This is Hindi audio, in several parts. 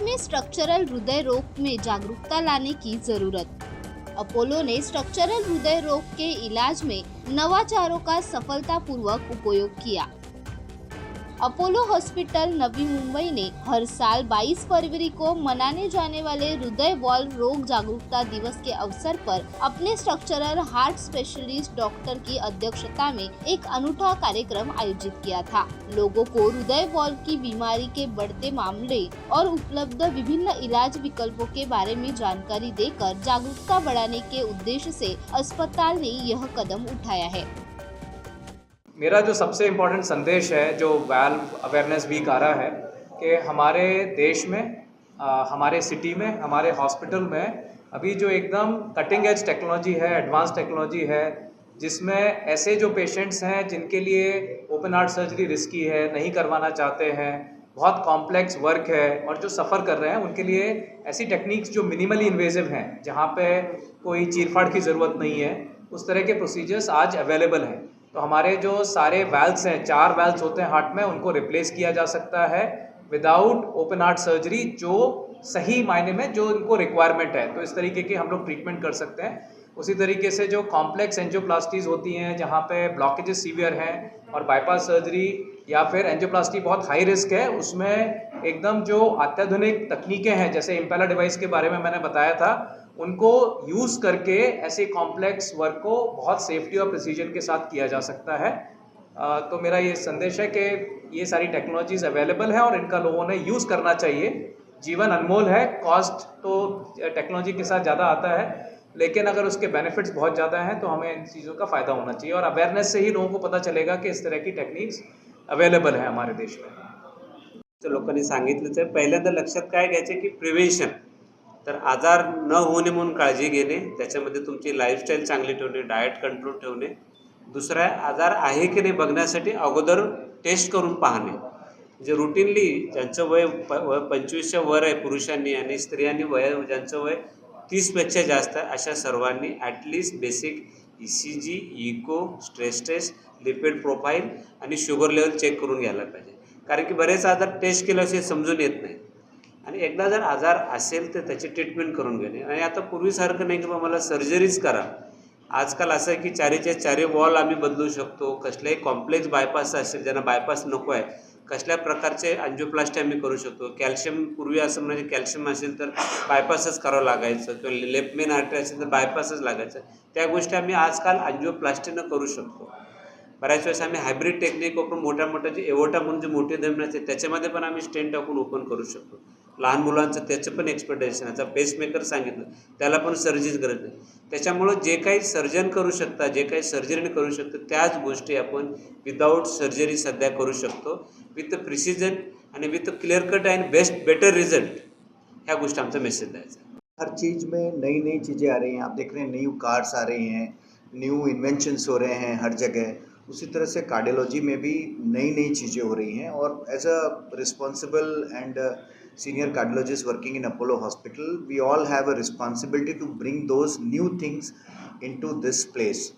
में स्ट्रक्चरल हृदय रोग में जागरूकता लाने की जरूरत। अपोलो ने स्ट्रक्चरल हृदय रोग के इलाज में नवाचारों का सफलतापूर्वक उपयोग किया। अपोलो हॉस्पिटल नवी मुंबई ने हर साल 22 फरवरी को मनाने जाने वाले हृदय वाल्व रोग जागरूकता दिवस के अवसर पर अपने स्ट्रक्चरल हार्ट स्पेशलिस्ट डॉक्टर की अध्यक्षता में एक अनूठा कार्यक्रम आयोजित किया था। लोगों को हृदय वाल्व की बीमारी के बढ़ते मामले और उपलब्ध विभिन्न इलाज विकल्पों के बारे में जानकारी देकर जागरूकता बढ़ाने के उद्देश्य से अस्पताल ने यह कदम उठाया है। मेरा जो सबसे इम्पोर्टेंट संदेश है जो वाल्व अवेयरनेस वीक आ रहा है कि हमारे देश में हमारे सिटी में हमारे हॉस्पिटल में अभी जो एकदम कटिंग एज टेक्नोलॉजी है, एडवांस टेक्नोलॉजी है, जिसमें ऐसे जो पेशेंट्स हैं जिनके लिए ओपन हार्ट सर्जरी रिस्की है, नहीं करवाना चाहते हैं, बहुत कॉम्प्लेक्स वर्क है और जो सफ़र कर रहे हैं उनके लिए ऐसी टेक्निक्स जो मिनिमली इन्वेजिव हैं, जहाँ पे कोई चीरफाड़ की ज़रूरत नहीं है, उस तरह के प्रोसीजर्स आज अवेलेबल हैं। तो हमारे जो सारे वैल्व्स हैं, 4 वैल्व्स होते हैं हार्ट में, उनको रिप्लेस किया जा सकता है विदाउट ओपन हार्ट सर्जरी, जो सही मायने में जो इनको रिक्वायरमेंट है। तो इस तरीके के हम लोग ट्रीटमेंट कर सकते हैं। उसी तरीके से जो कॉम्प्लेक्स एंजियोप्लास्टीज होती हैं, जहाँ पे ब्लॉकेजेस सीवियर हैं और बाईपास सर्जरी या फिर एंजियोप्लास्टी बहुत हाई रिस्क है, उसमें एकदम जो अत्याधुनिक तकनीकें हैं, जैसे इम्पेलर डिवाइस के बारे में मैंने बताया था, उनको यूज़ करके ऐसे कॉम्प्लेक्स वर्क को बहुत सेफ्टी और प्रिसीजन के साथ किया जा सकता है। तो मेरा ये संदेश है कि ये सारी टेक्नोलॉजीज़ अवेलेबल है और इनका लोगों ने यूज़ करना चाहिए। जीवन अनमोल है, कॉस्ट तो टेक्नोलॉजी के साथ ज़्यादा आता है, लेकिन अगर उसके बेनिफिट्स बहुत ज़्यादा हैं तो हमें इन चीज़ों का फ़ायदा होना चाहिए और अवेयरनेस से ही लोगों को पता चलेगा कि इस तरह की टेक्निक्स अवेलेबल है हमारे देश में। तर लोकांनी सांगितलंच आहे। पहिल्यांदा लक्षात काय घ्यायचं की प्रिव्हेन्शन, तर आजार न होणे म्हणून काळजी घेणे, त्याच्यामध्ये तुमची लाईफस्टाईल चांगली ठेवणे, डाएट कंट्रोल ठेवणे, दुसरा आजार आहे की नाही बघण्यासाठी अगोदर टेस्ट करून पाहणे। जे रुटीनली ज्यांचं वय 25च्या वर आहे पुरुषांनी आणि स्त्रियांनी ज्यांचं वय 30पेक्षा जास्त आहे, अशा सर्वांनी at least basic ECG, echo, stress test, lipid profile आणि शुगर लेवल चेक करून घ्यायला पाहिजे। कारण की बरेच आजार टेस्ट केल्याशिवाय समजून येत नाही आणि एकदा जर आजार असेल तर त्याची ट्रीटमेंट करून घेणे। आणि आता पूर्वीसारखं नाही की बाबा मला सर्जरीच करा। आजकाल असं आहे की चारीच्या चारी वॉल आम्ही बदलू शकतो। कसल्याही कॉम्प्लेक्स बायपास असेल, ज्यांना बायपास नको आहे, कसल्या प्रकारचे एंजियोप्लास्टी आम्ही करू शकतो। कॅल्शियम पूर्वी असं म्हणजे कॅल्शियम असेल तर बायपासच करावं लागायचं किंवा लेफ्ट मेन आर्टरी असेल तर बायपासच लागायचं। त्या गोष्टी आम्ही आजकाल एंजियोप्लास्टीनं करू शकतो। बऱ्याच वेळेस आम्ही हायब्रिड टेक्निक वापरून मोठ्या जे एवोटा म्हणून जे मोठे धमनी असते त्याच्यामध्ये पण आम्ही स्टेंट टाकून ओपन करू शकतो। लहान मुलांचं त्याचं पण एक्सपेक्टेशन आहे। पेसमेकर सांगितलं त्याला पण सर्जरीची गरज नाही। त्याच्यामुळं जे काही सर्जन करू शकता, जे काही सर्जरीने करू शकतो, त्याच गोष्टी आपण विदाऊट सर्जरी सध्या करू शकतो विथ प्रिसिजन आणि with clear cut and better result. ह्या गोष्टी आमचा मेसेज द्यायचा है। हर चीज़ में नई नई चीज़ें आ रही हैं। आप देख रहे हैं न्यू कार्स आ रही हैं, न्यू इन्वेंशंस हो रहे हैं हर जगह। उसी तरह से कार्डियोलॉजी में भी नई नई चीज़ें हो रही हैं और as a responsible and senior cardiologist working in Apollo hospital, we all have a responsibility to bring those new things into this place.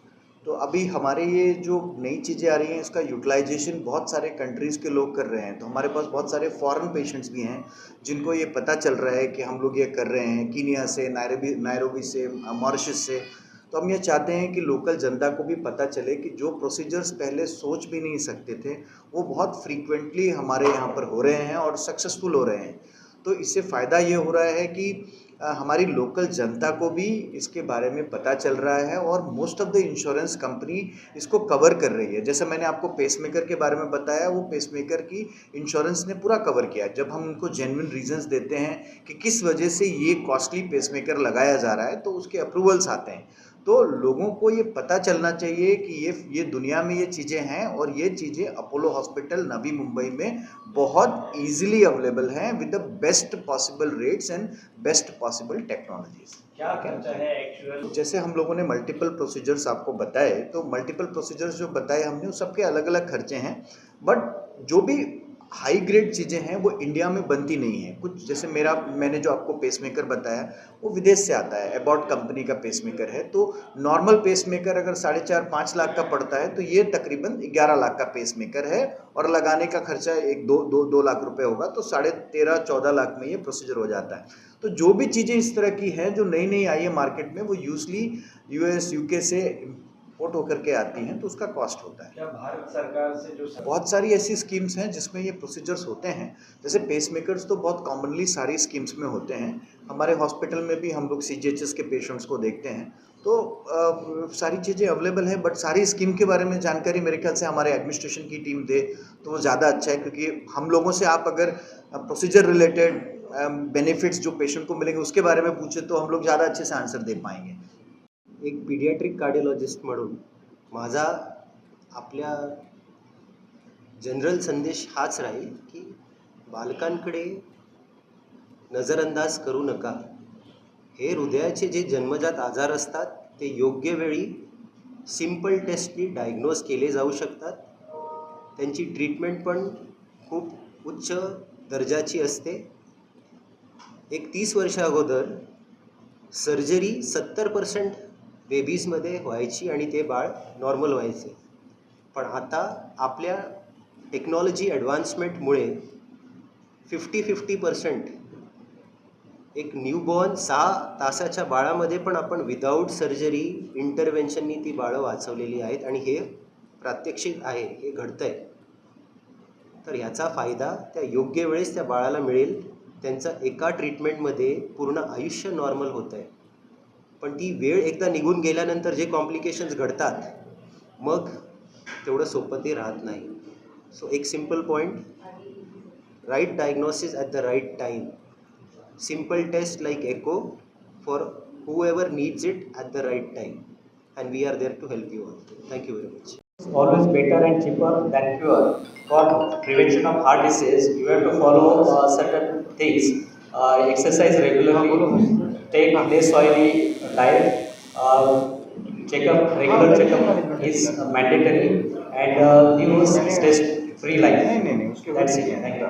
तो अभी हमारे ये जो नई चीज़ें आ रही हैं इसका यूटिलाइजेशन बहुत सारे कंट्रीज़ के लोग कर रहे हैं। तो हमारे पास बहुत सारे फॉरेन पेशेंट्स भी हैं जिनको ये पता चल रहा है कि हम लोग ये कर रहे हैं, कीनिया से, नायरोबी से, मॉरिशस से। तो हम ये चाहते हैं कि लोकल जनता को भी पता चले कि जो प्रोसीजर्स पहले सोच भी नहीं सकते थे वो बहुत फ्रीक्वेंटली हमारे यहाँ पर हो रहे हैं और सक्सेसफुल हो रहे हैं। तो इससे फ़ायदा ये हो रहा है कि हमारी लोकल जनता को भी इसके बारे में पता चल रहा है और most of the insurance company इसको कवर कर रही है। जैसे मैंने आपको पेसमेकर के बारे में बताया, वो पेसमेकर की इंश्योरेंस ने पूरा कवर किया। जब हम उनको जेन्युइन रीजंस देते हैं कि किस वजह से ये कॉस्टली पेसमेकर लगाया जा रहा है, तो उसके अप्रूवल्स आते हैं। तो लोगों को ये पता चलना चाहिए कि ये दुनिया में ये चीज़ें हैं और ये चीज़ें अपोलो हॉस्पिटल नवी मुंबई में बहुत ईजिली अवेलेबल हैं with the best possible rates and best possible technologies. क्या खर्चा है एक्चुअल? जैसे हम लोगों ने मल्टीपल प्रोसीजर्स आपको बताए, तो मल्टीपल प्रोसीजर्स जो बताए हमने, उस सबके अलग अलग खर्चे हैं। बट जो भी हाई ग्रेड चीज़ें हैं वो इंडिया में बनती नहीं हैं। कुछ जैसे मैंने जो आपको पेसमेकर बताया वो विदेश से आता है, एबॉट कंपनी का पेसमेकर है। तो नॉर्मल पेसमेकर अगर 4.5-5 लाख का पड़ता है तो ये तकरीबन 11 लाख का पेसमेकर है, और लगाने का खर्चा एक 2 लाख रुपए होगा, तो 13.5-14 लाख में ये प्रोसीजर हो जाता है। तो जो भी चीज़ें इस तरह की हैं जो नई नई आई है मार्केट में, वो यूजली यूएस यूके से इम्पोर्ट होकर के आती हैं, तो उसका कॉस्ट होता है। क्या भारत सरकार से जो बहुत सारी ऐसी स्कीम्स हैं जिसमें ये प्रोसीजर्स होते हैं। जैसे पेसमेकर्स तो बहुत कॉमनली सारी स्कीम्स में होते हैं। हमारे हॉस्पिटल में भी हम लोग सीजीएचएस के पेशेंट्स को देखते हैं, तो सारी चीज़ें अवेलेबल हैं। बट सारी स्कीम के बारे में जानकारी मेरे ख्याल से हमारे एडमिनिस्ट्रेशन की टीम दे तो वो ज़्यादा अच्छा है, क्योंकि हम लोगों से आप अगर प्रोसीजर रिलेटेड बेनिफिट्स जो पेशेंट को मिलेंगे उसके बारे में पूछे तो हम लोग ज़्यादा अच्छे से आंसर दे पाएंगे। एक पीडियाट्रिक कार्डिओलॉजिस्ट म्हणून माझा आपल्या जनरल संदेश हाच राहील की बालकांकडे नजरअंदाज करू नका. हे हृदयाचे जे जन्मजात आजार असतात ते योग्य वेळी सिंपल टेस्टनी डायग्नोज केले जाऊ शकतात. त्यांची ट्रीटमेंट पण खूप उच्च दर्जाची असते. एक 30 वर्षा अगोदर सर्जरी 70% बेबीजमध्ये व्हायची आणि ते बाळ नॉर्मल व्हायचे. पण आता आपल्या टेक्नॉलॉजी ॲडव्हान्समेंटमुळे 50% एक न्यूबॉर्न 6 तासाच्या बाळामध्ये पण आपण विदाऊट सर्जरी इंटरव्हेन्शननी ती बाळं वाचवलेली आहेत, आणि हे प्रात्यक्षिक आहे, हे घडतं आहे. तर ह्याचा फायदा त्या योग्य वेळेस त्या बाळाला मिळेल. त्यांचं एका ट्रीटमेंटमध्ये पूर्ण आयुष्य नॉर्मल होतं आहे. पण ती वेळ एकदा निघून गेल्यानंतर जे कॉम्प्लिकेशन्स घडतात मग तेवढं सोपं ते राहत नाही. सो एक simple point, right diagnosis at the right time. Simple test like echo for whoever needs it at the right time, and we are there to help you all. Thank you very much. It's always better and cheaper than cure. For prevention of heart disease, you have to follow certain things. Exercise regularly, take less oily diet, regular checkup is mandatory, and use stress-free life. नहीं, उसके बाद That's it. नहीं है। Thank you.